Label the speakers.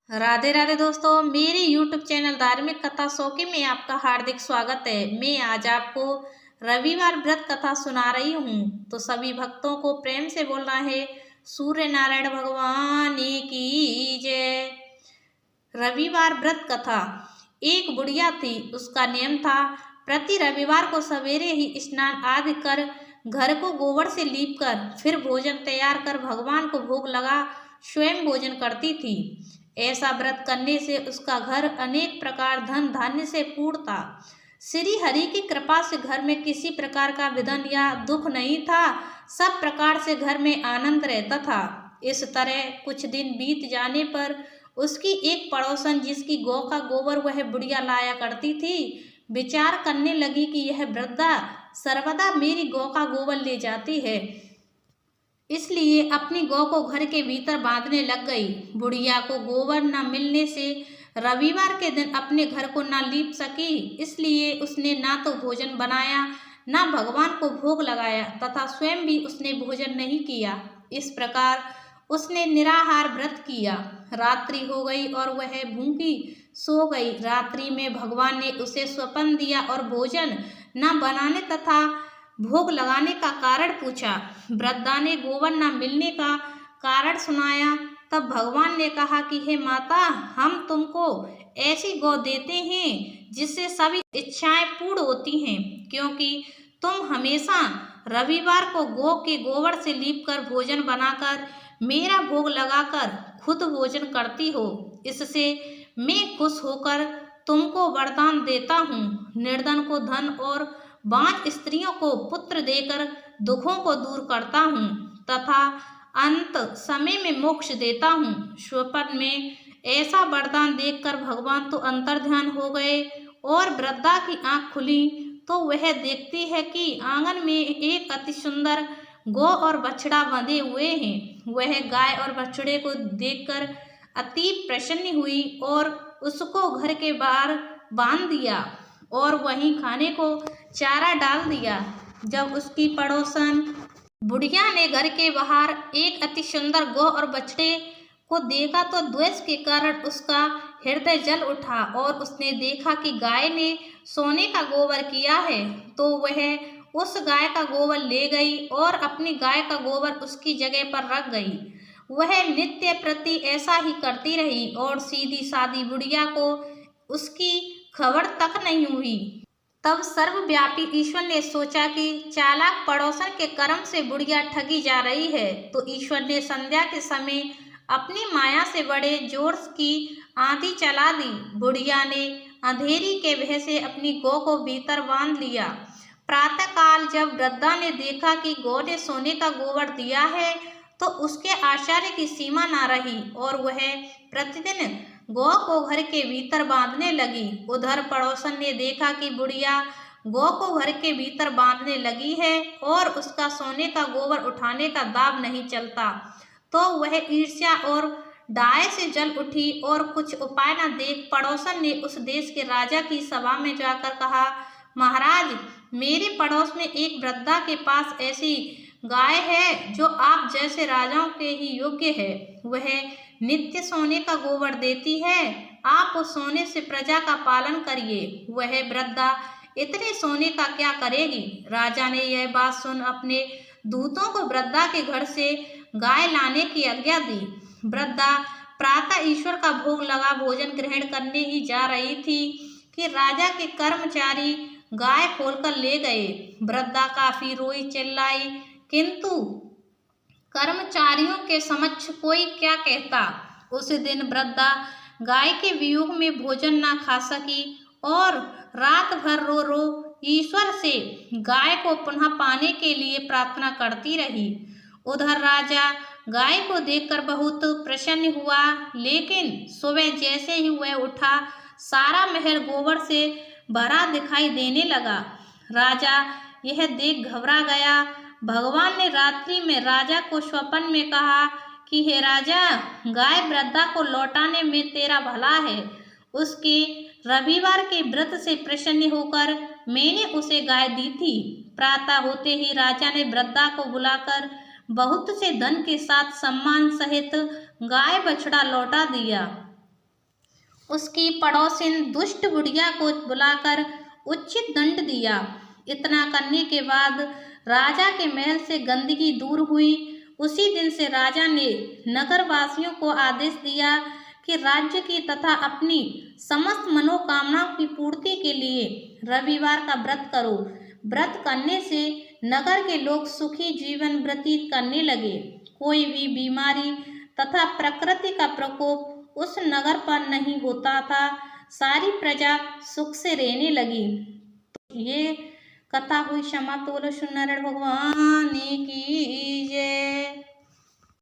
Speaker 1: राधे राधे दोस्तों, मेरे YouTube channel धार्मिक कथा शौकी में आपका हार्दिक स्वागत है। मैं आज आपको रविवार व्रत कथा सुना रही हूँ। तो सभी भक्तों को प्रेम से बोलना है सूर्य नारायण भगवान की जय। रविवार व्रत कथा। एक बुढ़िया थी, उसका नियम था प्रति रविवार को सवेरे ही स्नान आदि कर घर को गोबर से लीप कर फिर भोजन तैयार कर भगवान को भोग लगा स्वयं भोजन करती थी। ऐसा व्रत करने से उसका घर अनेक प्रकार धन धान्य से पूर्ण था। श्री हरि की कृपा से घर में किसी प्रकार का विघ्न या दुख नहीं था, सब प्रकार से घर में आनंद रहता था। इस तरह कुछ दिन बीत जाने पर उसकी एक पड़ोसन, जिसकी गौ का गोबर वह बुढ़िया लाया करती थी, विचार करने लगी कि यह वृद्धा सर्वदा मेरी गौ का गोबर ले जाती है, इसलिए अपनी गौ को घर के भीतर बांधने लग गई। बुढ़िया को गोबर न मिलने से रविवार के दिन अपने घर को न लीप सकी, इसलिए उसने ना तो भोजन बनाया, न भगवान को भोग लगाया तथा स्वयं भी उसने भोजन नहीं किया। इस प्रकार उसने निराहार व्रत किया। रात्रि हो गई और वह भूखी सो गई। रात्रि में भगवान ने उसे स्वप्न दिया और भोजन न बनाने तथा भोग लगाने का कारण पूछा। वृद्धा ने गोबर न मिलने का कारण सुनाया। तब भगवान ने कहा कि हे माता, हम तुमको ऐसी गौ देते हैं जिससे सभी इच्छाएं पूर्ण होती हैं, क्योंकि तुम हमेशा रविवार को गौ के गोबर से लीपकर भोजन बनाकर मेरा भोग लगाकर खुद भोजन करती हो। इससे मैं खुश होकर तुमको वरदान देता हूँ। निर्धन को धन और बांझ स्त्रियों को पुत्र देकर दुखों को दूर करता हूँ तथा अंत समय में मोक्ष देता हूँ। स्वप्न में ऐसा वरदान देखकर भगवान तो अंतर्ध्यान हो गए और वृद्धा की आंख खुली तो वह देखती है कि आंगन में एक अति सुंदर गौ और बछड़ा बंधे हुए हैं। वह गाय और बछड़े को देखकर अति प्रसन्न हुई और उसको घर के बाहर बांध दिया और वहीं खाने को चारा डाल दिया। जब उसकी पड़ोसन बुढ़िया ने घर के बाहर एक अति सुंदर गौ और बछड़े को देखा तो द्वेष के कारण उसका हृदय जल उठा और उसने देखा कि गाय ने सोने का गोबर किया है, तो वह उस गाय का गोबर ले गई और अपनी गाय का गोबर उसकी जगह पर रख गई। वह नित्य प्रति ऐसा ही करती रही और सीधी सादी बुढ़िया को उसकी खबर तक नहीं हुई। तब सर्वव्यापी ईश्वर ने सोचा कि चालाक पड़ोसन के कर्म से बुढ़िया ठगी जा रही है, तो ईश्वर ने संध्या के समय अपनी माया से बड़े जोर की आंधी चला दी। बुढ़िया ने अंधेरी के भय से अपनी गौ को भीतर बांध लिया। प्रातःकाल जब वृद्धा ने देखा कि गौ ने सोने का गोबर दिया है, तो उसके आश्चर्य की सीमा न रही और वह प्रतिदिन गौ को घर के भीतर बांधने लगी। उधर पड़ोसन ने देखा कि बुढ़िया गौ को घर के भीतर बांधने लगी है और उसका सोने का गोबर उठाने का दाव नहीं चलता, तो वह ईर्ष्या और डाय से जल उठी और कुछ उपाय न देख पड़ोसन ने उस देश के राजा की सभा में जाकर कहा, महाराज, मेरे पड़ोस में एक वृद्धा के पास ऐसी गाय है जो आप जैसे राजाओं के ही योग्य है। वह नित्य सोने का गोबर देती है, आप उस सोने से प्रजा का पालन करिए। वह वृद्धा इतने सोने का क्या करेगी। राजा ने यह बात सुन अपने दूतों को वृद्धा के घर से गाय लाने की आज्ञा दी। वृद्धा प्रातः ईश्वर का भोग लगा भोजन ग्रहण करने ही जा रही थी कि राजा के कर्मचारी गाय खोलकर ले गए। वृद्धा काफी रोई चिल्लाई, किंतु कर्मचारियों के समक्ष कोई क्या कहता। उस दिन वृद्धा गाय के वियोग में भोजन न खा सकी और रात भर रो रो ईश्वर से गाय को पुनः पाने के लिए प्रार्थना करती रही। उधर राजा गाय को देखकर बहुत प्रसन्न हुआ, लेकिन सुबह जैसे ही वह उठा, सारा महल गोबर से भरा दिखाई देने लगा। राजा यह देख घबरा गया। भगवान ने रात्रि में राजा को स्वप्न में कहा कि हे राजा, गाय वृद्धा को लौटाने में तेरा भला है। उसके रविवार के व्रत से प्रसन्न होकर मैंने उसे गाय दी थी। प्रातः होते ही राजा ने वृद्धा को बुलाकर बहुत से धन के साथ सम्मान सहित गाय बछड़ा लौटा दिया। उसकी पड़ोसिन दुष्ट बुढ़िया को बुलाकर उचित दंड दिया। इतना करने के बाद राजा के महल से गंदगी दूर हुई। उसी दिन से राजा ने नगरवासियों को आदेश दिया कि राज्य की तथा अपनी समस्त मनोकामनाओं की पूर्ति के लिए रविवार का व्रत करो। व्रत करने से नगर के लोग सुखी जीवन व्यतीत करने लगे। कोई भी बीमारी तथा प्रकृति का प्रकोप उस नगर पर नहीं होता था। सारी प्रजा सुख से रहने लगी। तो ये कथा हुई समाप्त। बोलो श्री नारायण भगवान की जय।